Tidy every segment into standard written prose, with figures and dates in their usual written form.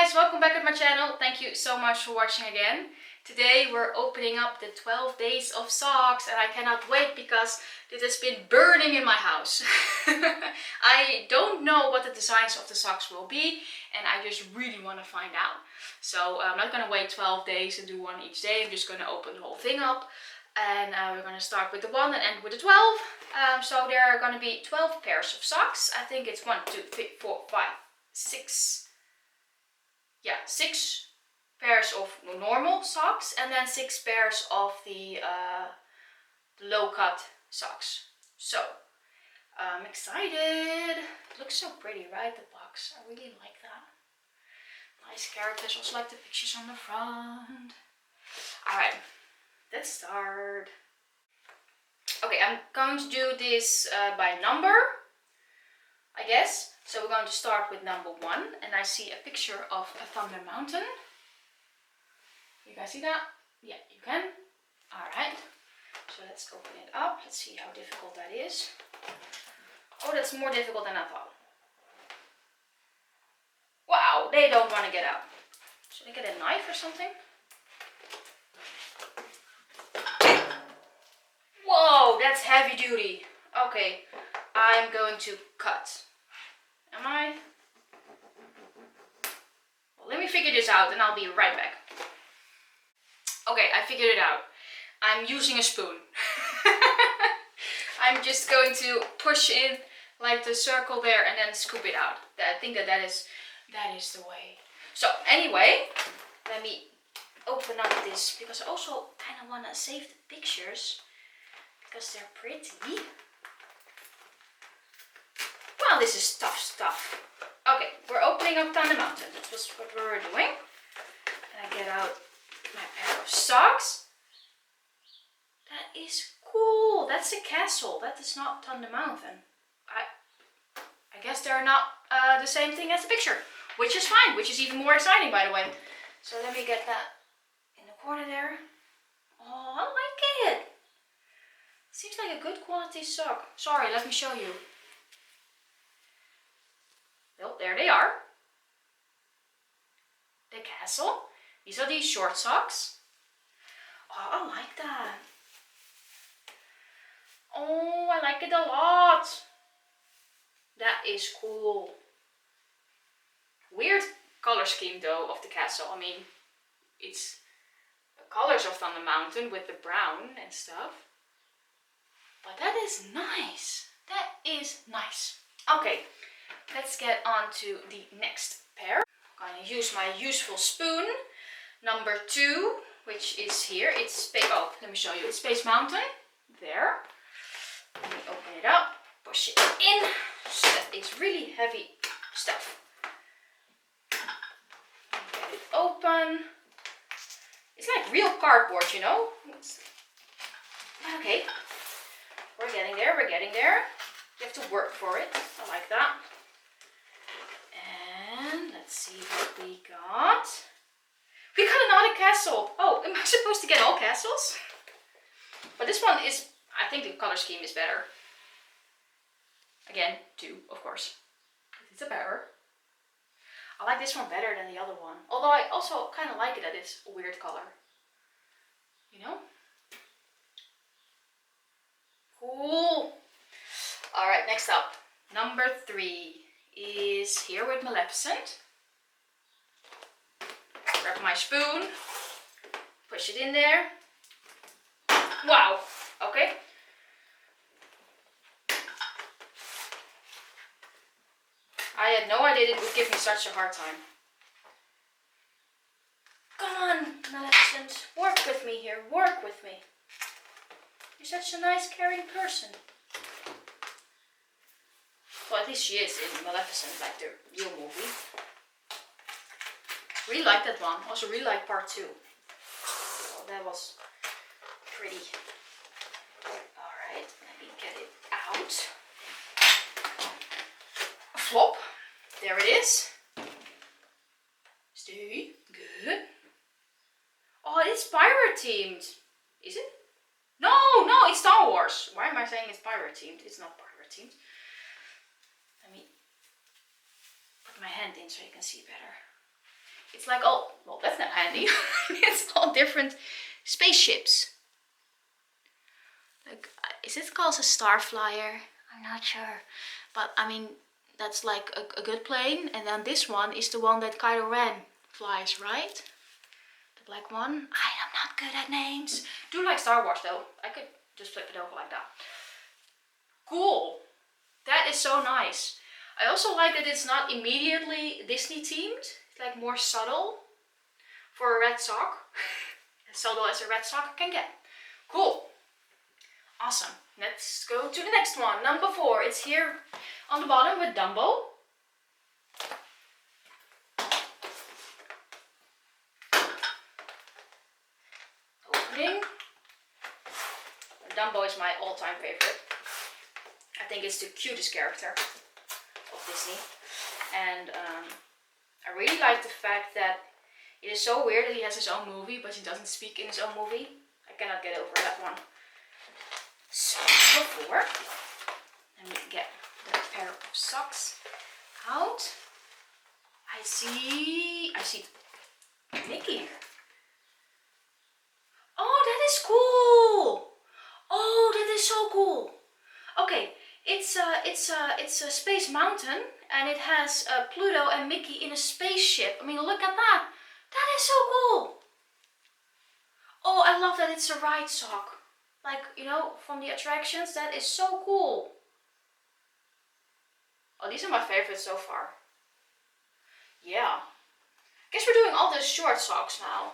guys, welcome back at my channel. Thank you so much for watching again. Today we're opening up the 12 days of socks and I cannot wait because it has been burning in my house. I don't know what the designs of the socks will be and I just really want to find out. So I'm not going to wait 12 days and do one each day. I'm just going to open the whole thing up and we're going to start with the 1 and end with the 12. So there are going to be 12 pairs of socks. I think it's 1, 2, 3, 4, 5, 6. Yeah, 6 pairs of normal socks and then 6 pairs of the low cut socks. So I'm excited. It looks so pretty, right? The box. I really like that. Nice characters. Also like the pictures on the front. Alright, let's start. Okay, I'm going to do this by number, I guess. So we're going to start with number 1, and I see a picture of a thunder mountain. You guys see that? Yeah, you can. Alright, so let's open it up. Let's see how difficult that is. Oh, that's more difficult than I thought. Wow, they don't want to get out. Should I get a knife or something? Whoa, that's heavy duty. Okay, I'm going to cut. Am I? Well, let me figure this out and I'll be right back. Okay, I figured it out. I'm using a spoon. I'm just going to push in like the circle there and then scoop it out. I think that is the way. So anyway, let me open up this because I also kind of want to save the pictures because they're pretty. Well, this is tough stuff. Okay, we're opening up Thunder Mountain. That was what we were doing. And I get out my pair of socks. That is cool. That's a castle. That is not Thunder Mountain. I guess they're not the same thing as the picture, which is fine, which is even more exciting, by the way. So let me get that in the corner there. Oh, I like it. Seems like a good quality sock. Sorry, let me show you. Well, there they are. The castle. These are these short socks. Oh, I like that. Oh, I like it a lot. That is cool. Weird color scheme though of the castle. I mean, it's the colors of Thunder Mountain with the brown and stuff. But that is nice. That is nice. Okay. Let's get on to the next pair. I'm going to use my useful spoon, number 2, which is here. It's Space. Oh, let me show you. It's Space Mountain. There. Let me open it up, push it in. So that is really heavy stuff. Get it open. It's like real cardboard, you know. Okay. We're getting there. We're getting there. You have to work for it. I like that. And let's see what we got. We got another castle. Oh, am I supposed to get all castles? But this one is, I think the color scheme is better. Again, 2, of course. It's a pair. I like this one better than the other one. Although I also kind of like it that it's a weird color. You know? Cool. Alright, next up. Number 3. Is here with Maleficent. Grab my spoon, push it in there. Wow, okay. I had no idea it would give me such a hard time. Come on, Maleficent, work with me here, work with me. You're such a nice, caring person. Well, at least she is in Maleficent, like the real movie. Really like that one. Also really like part 2. Well, that was pretty. Alright, let me get it out. A flop. There it is. Stay. Good. Oh, it's pirate themed. Is it? No, it's Star Wars. Why am I saying it's pirate themed? It's not pirate themed. Let me put my hand in so you can see better. It's like all, well, that's not handy. It's all different spaceships. Like, is it called a star flyer? I'm not sure. But I mean, that's like a good plane. And then this one is the one that Kylo Ren flies, right? The black one. I am not good at names. Do like Star Wars though. I could just flip it over like that. Cool. That is so nice. I also like that it's not immediately Disney themed. It's like more subtle for a red sock. As subtle as a red sock can get. Cool. Awesome. Let's go to the next one. Number 4. It's here on the bottom with Dumbo. Opening. Dumbo is my all-time favorite. I think it's the cutest character of Disney. And I really like the fact that it is so weird that he has his own movie, but he doesn't speak in his own movie. I cannot get over that one. So, number 4. Let me get that pair of socks out. I see Mickey. Oh, that is cool. Oh, that is so cool. Okay, it's a Space Mountain, and it has Pluto and Mickey in a spaceship. I mean, look at that. That is so cool. Oh, I love that it's a ride sock. Like, you know, from the attractions. That is so cool. Oh, these are my favorites so far. Yeah. Guess we're doing all the short socks now.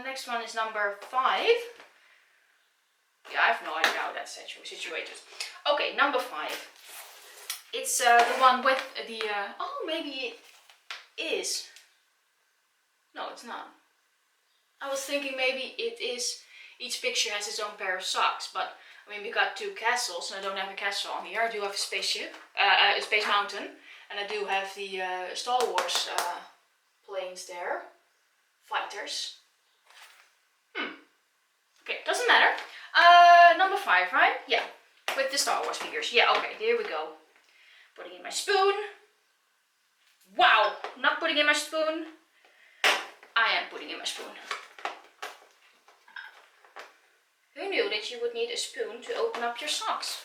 Next one is number 5. Yeah, I have no idea how that's situated. Okay, number 5. It's the one with the... oh, maybe it is. No, it's not. I was thinking maybe it is... Each picture has its own pair of socks, but I mean, we got 2 castles, and I don't have a castle on here. I do have a spaceship, a Space Mountain, and I do have the Star Wars planes there. Fighters. Okay, doesn't matter. Number 5, right? Yeah, with the Star Wars figures. Yeah, okay, here we go. Putting in my spoon. Wow, not putting in my spoon. I am putting in my spoon. Who knew that you would need a spoon to open up your socks?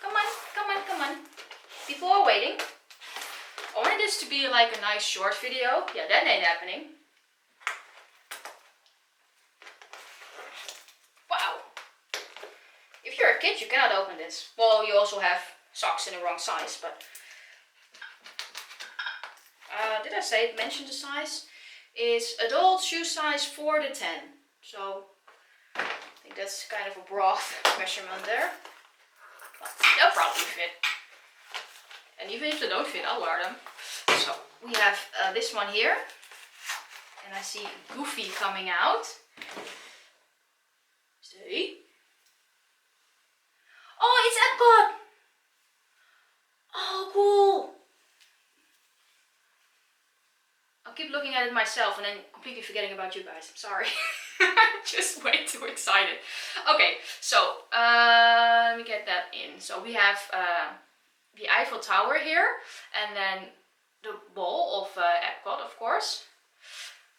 Come on, come on, come on. People are waiting. I wanted this to be like a nice short video. Yeah, that ain't happening. Wow. If you're a kid, you cannot open this. Well, you also have socks in the wrong size, but... did I mention the size? Is adult shoe size 4 to 10. So I think that's kind of a broad measurement there. But they'll probably fit. And even if they don't fit, I'll wear them. So we have this one here. And I see Goofy coming out. See? Oh, it's Epcot! Oh, cool! I'll keep looking at it myself and then completely forgetting about you guys. Sorry. Just way too excited. Okay, so let me get that in. So we have the Eiffel Tower here, and then the ball of Epcot, of course.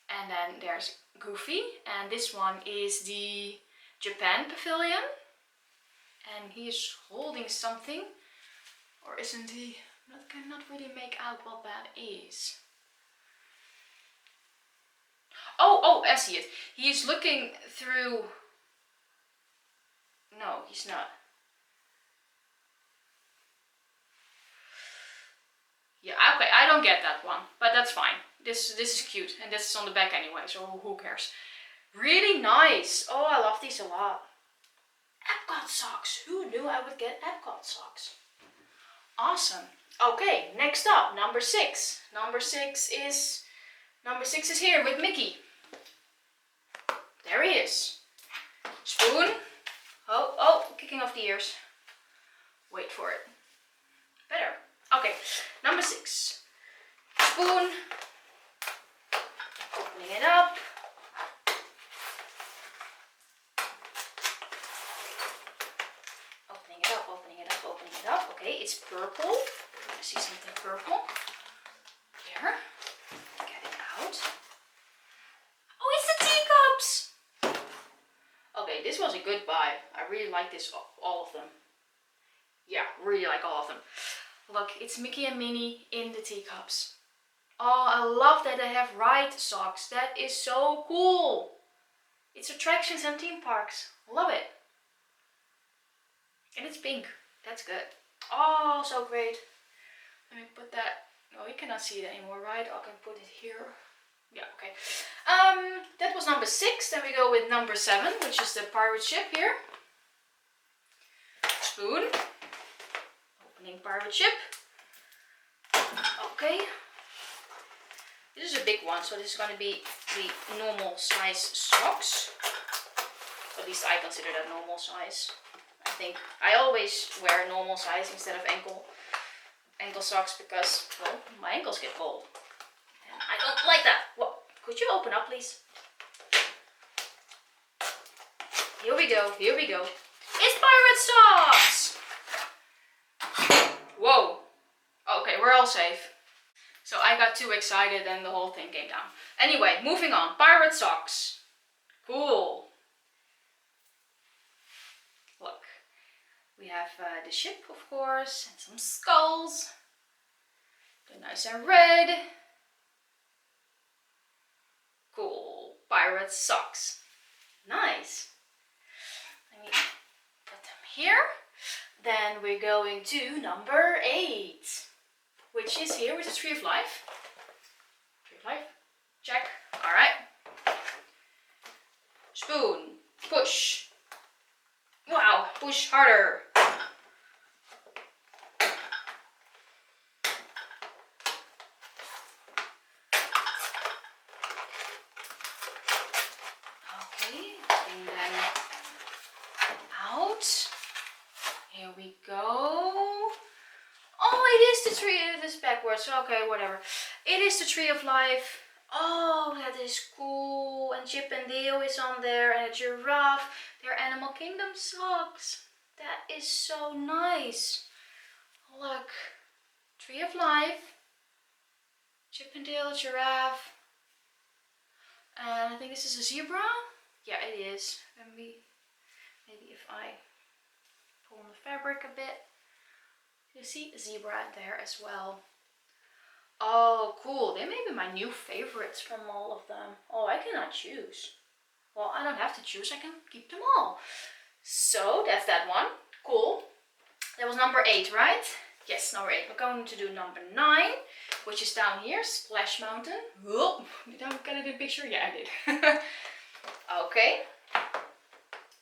And then there's Goofy, and this one is the Japan Pavilion. And he is holding something, or isn't he? I cannot really make out what that is. Oh, I see it. He is looking through... No, he's not. Yeah, okay, I don't get that one, but that's fine. This is cute, and this is on the back anyway, so who cares? Really nice. Oh, I love these a lot. Epcot socks. Who knew I would get Epcot socks? Awesome. Okay, next up, number 6. Number 6 is here with Mickey. There he is. Spoon. Oh, kicking off the ears. Wait for it. Better. Okay, number 6. Spoon. Opening it up. Opening it up, opening it up, opening it up. Okay, Okay, it's purple. I see something purple. Here. Get it out. Oh, it's the teacups! Okay, this was a good buy. I really like this, all of them. Yeah, really like all of them. Look, it's Mickey and Minnie in the teacups. Oh, I love that they have ride socks. That is so cool. It's attractions and theme parks. Love it. And it's pink. That's good. Oh, so great. Let me put that. Oh, you cannot see it anymore, right? I can put it here. Yeah, okay. That was number 6. Then we go with number 7, which is the pirate ship here. Spoon. Opening pirate ship. Okay. This is a big one, so this is going to be the normal size socks. At least I consider that normal size. I think I always wear normal size instead of ankle socks because, well, my ankles get cold. And I don't like that. Well, could you open up, please? Here we go, here we go. It's pirate socks! Whoa. Okay, we're all safe. So I got too excited and the whole thing came down. Anyway, moving on. Pirate socks. Cool. Look. We have the ship, of course, and some skulls. They're nice and red. Cool. Pirate socks. Nice. Let me put them here. Then we're going to number 8. Which is here with the Tree of Life. Tree of Life. Check. Alright. Spoon. Push. Wow. Push harder. Okay. Bring them out. Here we go. Oh, it is the tree. It is backwards. Okay, whatever. It is the Tree of Life. Oh, that is cool. And Chip and Dale is on there. And a giraffe. They're Animal Kingdom socks. That is so nice. Look. Tree of Life. Chip and Dale, giraffe. And I think this is a zebra. Yeah, it is. Maybe if I pull on the fabric a bit. You see a zebra there as well. Oh, cool. They may be my new favorites from all of them. Oh, I cannot choose. Well, I don't have to choose. I can keep them all. So, that's that one. Cool. That was number 8, right? Yes, number 8. We're going to do number 9, which is down here. Splash Mountain. Oh, did I get it in the picture? Yeah, I did. Okay.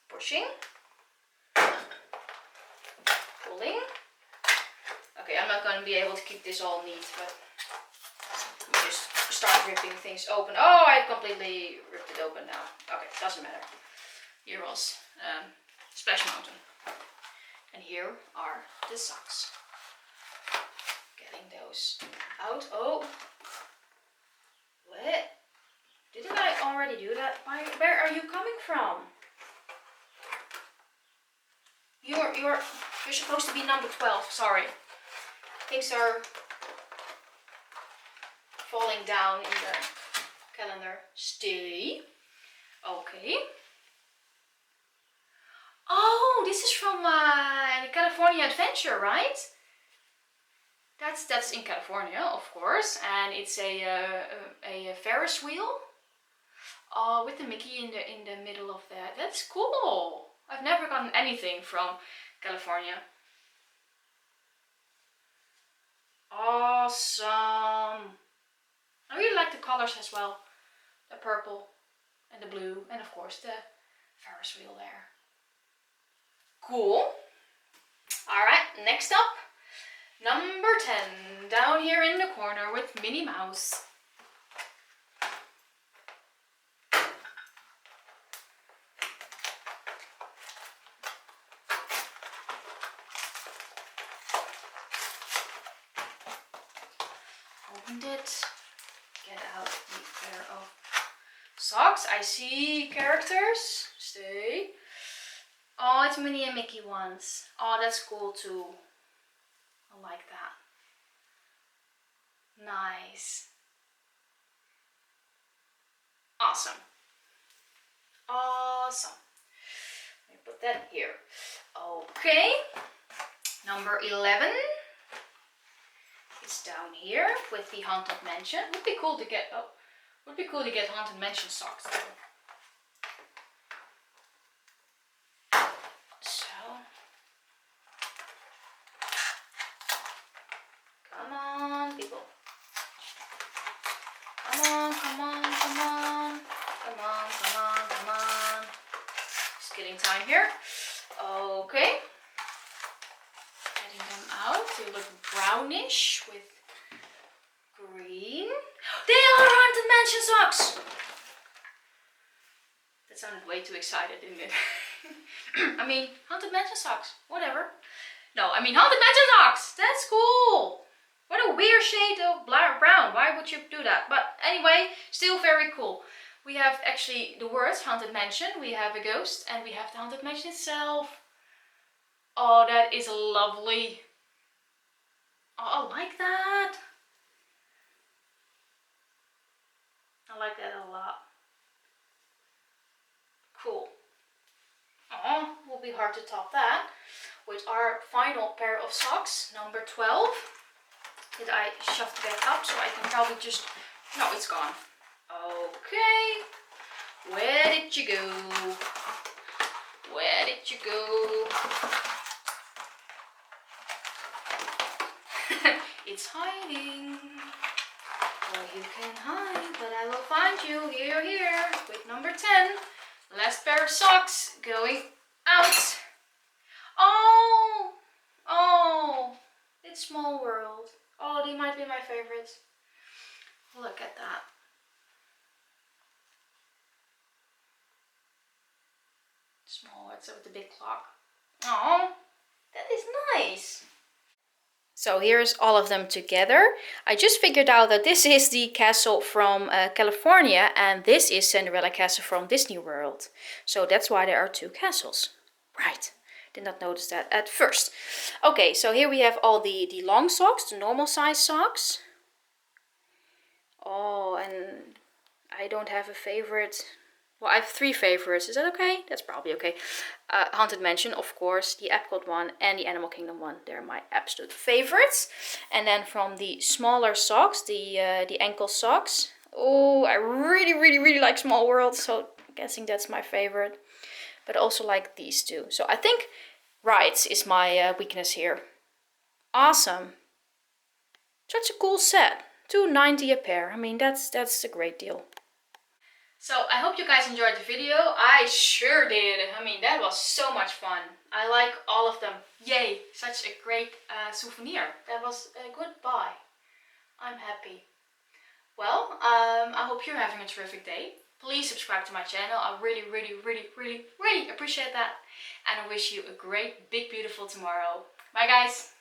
Pushing. Pulling. Okay, I'm not going to be able to keep this all neat, but we just start ripping things open. Oh, I completely ripped it open now. Okay, doesn't matter. Here was Splash Mountain. And here are the socks. Getting those out. Oh. What? Didn't I already do that? Where are you coming from? You're supposed to be number 12, sorry. Things are falling down in the calendar. Stay. Okay. Oh, this is from the California Adventure, right? That's in California, of course, and it's a Ferris wheel. With the Mickey in the middle of that. That's cool. I've never gotten anything from California. Awesome. I really like the colors as well. The purple and the blue and of course the Ferris wheel there. Cool. Alright, next up. Number 10. Down here in the corner with Minnie Mouse. Opened it. Get out the pair of socks. I see characters. Stay. Oh, it's Minnie and Mickey ones. Oh, that's cool too. nice. Awesome. Awesome. Let me put that here. Okay. Number 11. It's down here with the Haunted Mansion. Would be cool to get. Oh, would be cool to get Haunted Mansion socks though. So, come on, people. Come on, come on, come on. Come on, come on, come on. Just getting time here. Okay. Getting them out. They look brownish with green. They are Haunted Mansion socks! That sounded way too excited, didn't it? I mean, Haunted Mansion socks. Whatever. No, I mean Haunted Mansion socks! That's cool! What a weird shade of brown. Why would you do that? But anyway, still very cool. We have actually the words Haunted Mansion. We have a ghost and we have the Haunted Mansion itself. Oh, that is lovely. Oh, I like that. I like that a lot. Cool. Oh, will be hard to top that. With our final pair of socks, number 12. Did I shove the bag up so I can probably just... No, it's gone. Okay. Where did you go? Where did you go? It's hiding. Well, you can hide, but I will find you here with number 10. Last pair of socks going out. Oh, oh, it's Small World. Oh, they might be my favorites. Look at that. Small World with the big clock. Oh, that is nice. So here's all of them together. I just figured out that this is the castle from California and this is Cinderella Castle from Disney World. So that's why there are two castles. Right, did not notice that at first. Okay, so here we have all the long socks, the normal size socks. Oh, and I don't have a favorite. Well, I have 3 favorites. Is that okay? That's probably okay. Haunted Mansion, of course, the Epcot one and the Animal Kingdom one. They're my absolute favorites. And then from the smaller socks, the ankle socks. Oh, I really like Small World. So I'm guessing that's my favorite. But I also like these two. So I think rides is my weakness here. Awesome. Such a cool set. $2.90 a pair. I mean, that's a great deal. So I hope you guys enjoyed the video. I sure did. I mean, that was so much fun. I like all of them. Yay, such a great souvenir. That was a good buy. I'm happy. Well, I hope you're having a terrific day. Please subscribe to my channel. I really appreciate that. And I wish you a great, big, beautiful tomorrow. Bye guys.